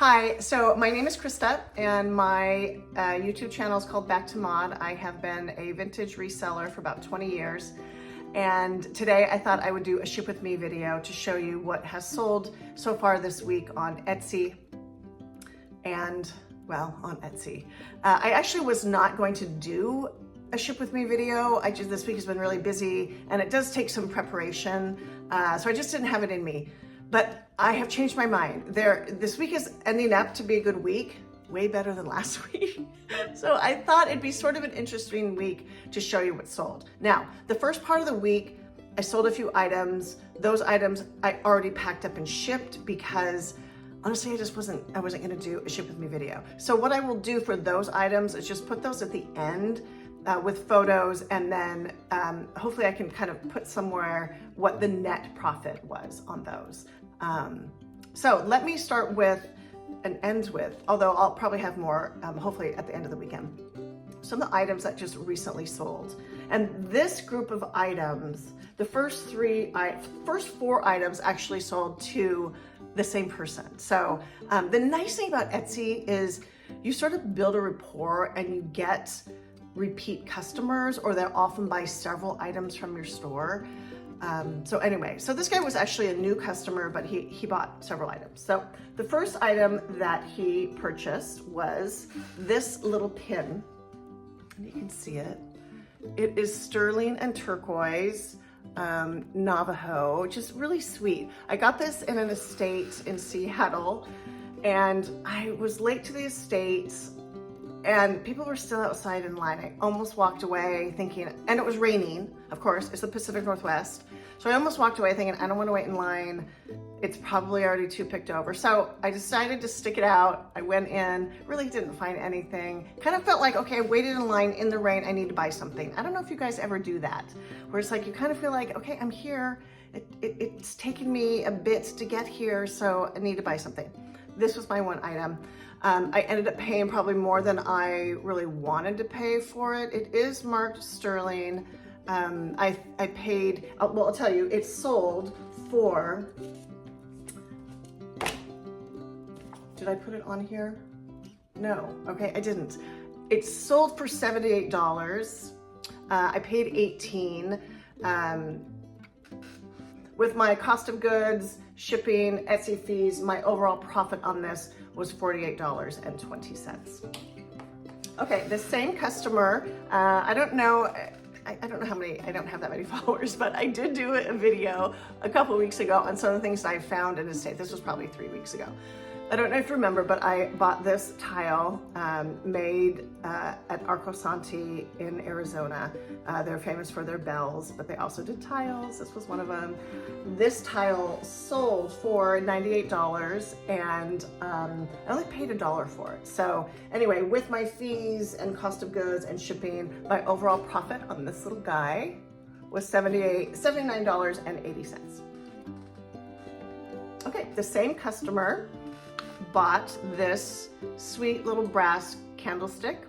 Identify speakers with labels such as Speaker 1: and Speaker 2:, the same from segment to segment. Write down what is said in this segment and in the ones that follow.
Speaker 1: Hi, so my name is Krista and my YouTube channel is called Back to Mod. I have been a vintage reseller for about 20 years. And today I thought I would do a ship with me video to show you what has sold so far this week on Etsy and, well, on Etsy. I actually was not going to do a ship with me video. This week has been really busy and it does take some preparation. So I just didn't have it in me. But I have changed my mind. This week is ending up to be a good week, way better than last week. So I thought it'd be sort of an interesting week to show you what sold. Now, the first part of the week, I sold a few items. Those items I already packed up and shipped because honestly, I wasn't gonna do a ship with me video. So what I will do for those items is just put those at the end with photos, and then hopefully I can kind of put somewhere what the net profit was on those. So let me start with and end with, although I'll probably have more hopefully at the end of the weekend, some of the items that just recently sold. And this group of items, the first four items actually sold to the same person. So the nice thing about Etsy is you sort of build a rapport and you get repeat customers, or they'll often buy several items from your store. So anyway, so this guy was actually a new customer, but he bought several items. So the first item that he purchased was this little pin. You can see it. It is sterling and turquoise, Navajo, just really sweet. I got this in an estate in Seattle, and I was late to the estate and people were still outside in line. I almost walked away thinking, and it was raining, of course, it's the Pacific Northwest. So I almost walked away thinking, I don't want to wait in line. It's probably already too picked over. So I decided to stick it out. I went in, really didn't find anything. Kind of felt like, okay, I waited in line in the rain. I need to buy something. I don't know if you guys ever do that, where it's like, you kind of feel like, okay, I'm here. It's taken me a bit to get here, so I need to buy something. This was my one item. I ended up paying probably more than I really wanted to pay for it. It is marked sterling. I paid, well, I'll tell you, it sold for, did I put it on here? No, okay, I didn't. It sold for $78. I paid $18. With my cost of goods, shipping, Etsy fees, my overall profit on this was $48.20. Okay, the same customer, I don't know how many, I don't have that many followers, but I did do a video a couple weeks ago on some of the things I found in a state. This was probably 3 weeks ago. I don't know if you remember, but I bought this tile made at Arco Santi in Arizona. They're famous for their bells, but they also did tiles. This was one of them. This tile sold for $98 and I only paid $1 for it. So anyway, with my fees and cost of goods and shipping, my overall profit on this little guy was $79.80. Okay, the same customer bought this sweet little brass candlestick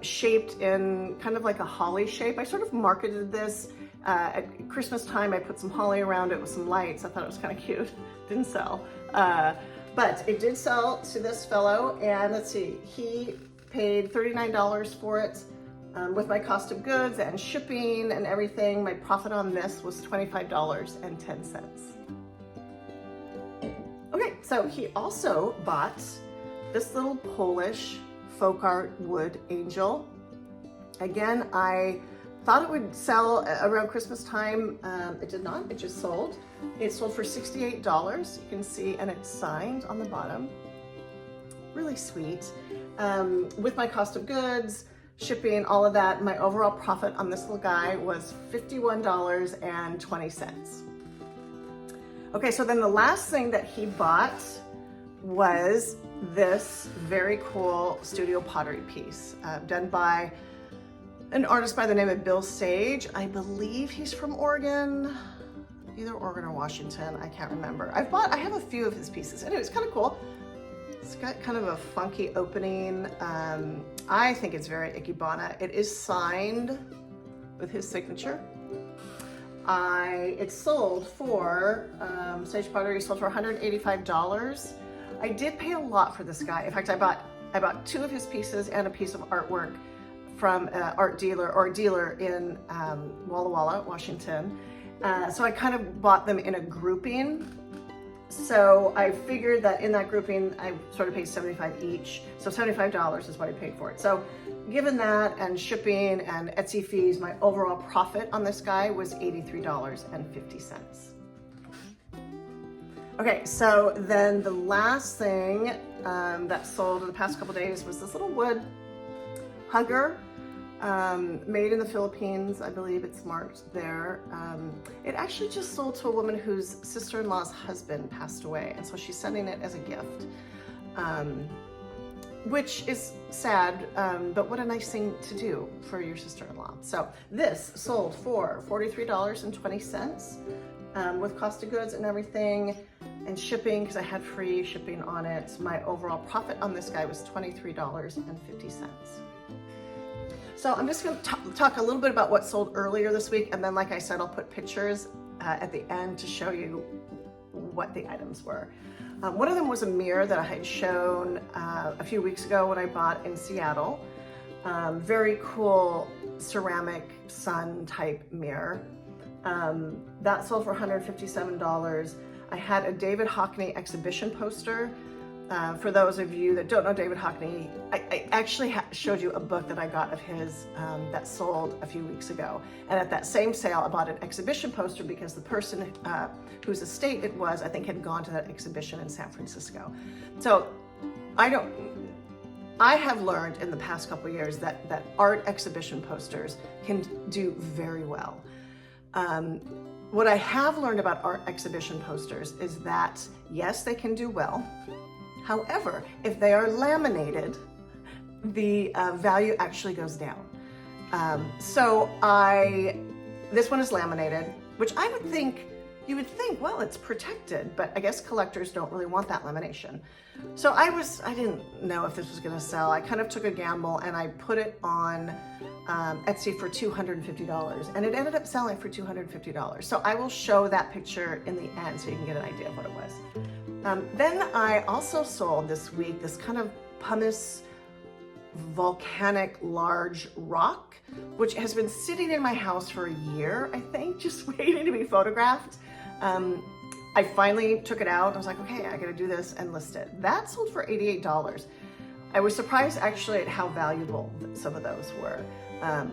Speaker 1: shaped in kind of like a holly shape. I sort of marketed this at Christmas time. I put some holly around it with some lights. I thought it was kind of cute. Didn't sell, but it did sell to this fellow, and let's see, he paid $39 for it. With my cost of goods and shipping and everything, my profit on this was $25.10. Okay, so he also bought this little Polish folk art wood angel. Again, I thought it would sell around Christmas time. It did not, it just sold. It sold for $68, you can see, and it's signed on the bottom. Really sweet. With my cost of goods, shipping, all of that, my overall profit on this little guy was $51.20. Okay, so then the last thing that he bought was this very cool studio pottery piece done by an artist by the name of Bill Sage. I believe he's from Oregon, either Oregon or Washington, I can't remember. I have a few of his pieces. Anyway, it's kind of cool. It's got kind of a funky opening. I think it's very Ikebana. It is signed with his signature. It sold for, Sage Pottery sold for $185. I did pay a lot for this guy. In fact, I bought 2 of his pieces and a piece of artwork from an art dealer or a dealer in Walla Walla, Washington. So I kind of bought them in a grouping. So I figured that in that grouping, I sort of paid $75 each. So $75 is what I paid for it. So given that and shipping and Etsy fees, my overall profit on this guy was $83.50. Okay, so then the last thing that sold in the past couple days was this little wood hugger, made in the Philippines. I believe it's marked there. It actually just sold to a woman whose sister-in-law's husband passed away, and so she's sending it as a gift, which is sad, but what a nice thing to do for your sister-in-law. So this sold for $43.20 with cost of goods and everything, and shipping, because I had free shipping on it. My overall profit on this guy was $23.50. So I'm just going to talk a little bit about what sold earlier this week, and then like I said, I'll put pictures at the end to show you what the items were. One of them was a mirror that I had shown a few weeks ago when I bought in Seattle. Very cool ceramic sun type mirror. That sold for $157. I had a David Hockney exhibition poster. For those of you that don't know David Hockney, I actually showed you a book that I got of his that sold a few weeks ago. And at that same sale, I bought an exhibition poster because the person whose estate it was, I think, had gone to that exhibition in San Francisco. So I have learned in the past couple of years that art exhibition posters can do very well. What I have learned about art exhibition posters is that, yes, they can do well. However, if they are laminated, the value actually goes down. This one is laminated, which you would think, well, it's protected, but I guess collectors don't really want that lamination. So I didn't know if this was gonna sell. I kind of took a gamble and I put it on Etsy for $250, and it ended up selling for $250. So I will show that picture in the end so you can get an idea of what it was. Then I also sold this week this kind of pumice volcanic large rock, which has been sitting in my house for a year, I think, just waiting to be photographed. I finally took it out. I was like, okay, I gotta do this and list it. That sold for $88. I was surprised actually at how valuable some of those were.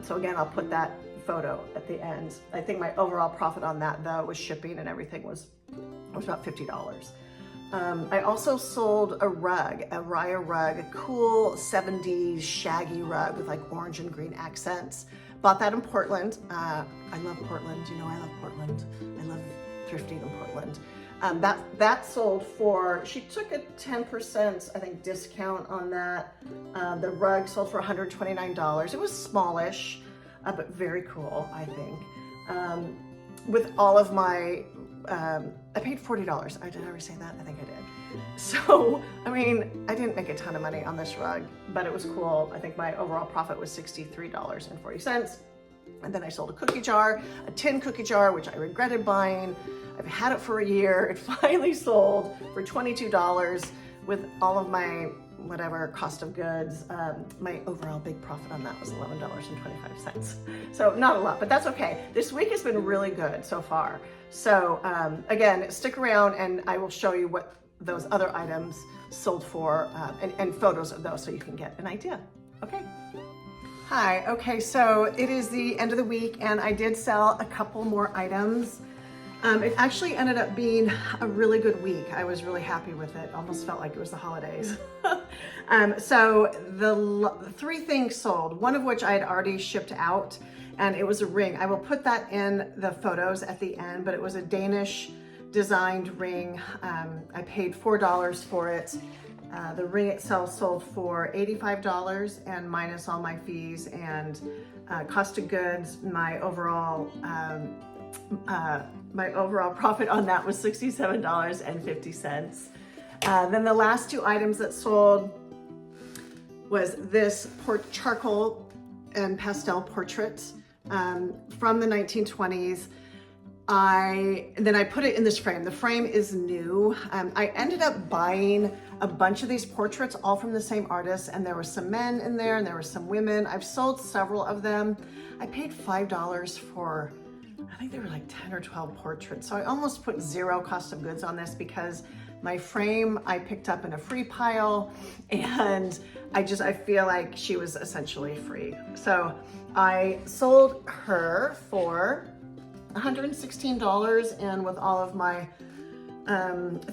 Speaker 1: So again, I'll put that photo at the end. I think my overall profit on that though, with shipping and everything, was about $50. I also sold a rug, a Raya rug, a cool 70s shaggy rug with like orange and green accents. Bought that in Portland. I love Portland. You know, I love Portland. I love thrifting in Portland. That sold for, she took a 10%, I think, discount on that. The rug sold for $129. It was smallish, but very cool, I think. With all of my, I paid $40. Did I ever say that? I think I did. So, I mean, I didn't make a ton of money on this rug, but it was cool. I think my overall profit was $63.40. And then I sold a cookie jar, a tin cookie jar, which I regretted buying. I've had it for a year. It finally sold for $22 with all of my whatever cost of goods. My overall big profit on that was $11.25. So not a lot, but that's okay. This week has been really good so far. So again, stick around and I will show you what those other items sold for and photos of those so you can get an idea. Okay. Hi, okay, so it is the end of the week and I did sell a couple more items. It actually ended up being a really good week. I was really happy with it. Almost felt like it was the holidays. So the 3 things sold, one of which I had already shipped out, and it was a ring. I will put that in the photos at the end, but it was a Danish designed ring. I paid $4 for it. The ring itself sold for $85 and minus all my fees and cost of goods, my overall profit on that was $67.50. Then the last 2 items that sold was this charcoal and pastel portrait from the 1920s. then I put it in this frame. The frame is new. I ended up buying a bunch of these portraits all from the same artist, and there were some men in there and there were some women. I've sold several of them. I paid $5 for, I think they were like 10 or 12 portraits. So I almost put zero cost of goods on this because my frame I picked up in a free pile, and I feel like she was essentially free. So I sold her for $116, and with all of my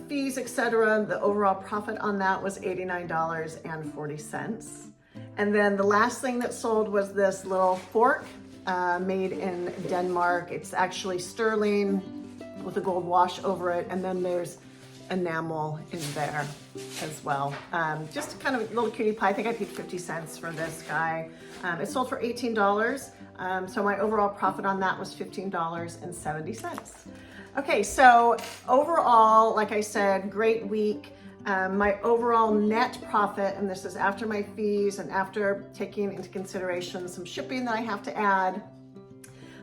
Speaker 1: fees, etc., the overall profit on that was $89.40. And then the last thing that sold was this little fork made in Denmark. It's actually sterling with a gold wash over it, and then there's enamel in there as well. Just kind of a little cutie pie. I think I paid 50 cents for this guy. It sold for $18. So my overall profit on that was $15.70. Okay, so overall, like I said, great week. My overall net profit, and this is after my fees and after taking into consideration some shipping that I have to add,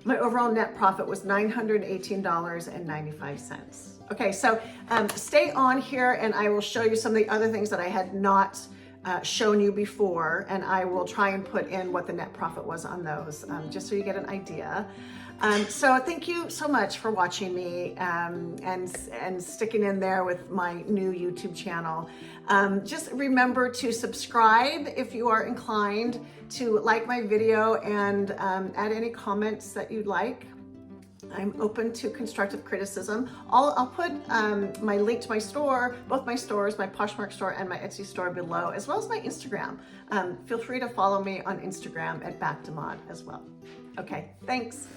Speaker 1: my overall net profit was $918.95. Okay, so stay on here and I will show you some of the other things that I had not shown you before, and I will try and put in what the net profit was on those, just so you get an idea. So thank you so much for watching me and sticking in there with my new YouTube channel. Just remember to subscribe if you are inclined, to like my video, and add any comments that you'd like. I'm open to constructive criticism. I'll put my link to my store, both my stores, my Poshmark store and my Etsy store below, as well as my Instagram. Feel free to follow me on Instagram at Back to Mod as well. Okay, thanks.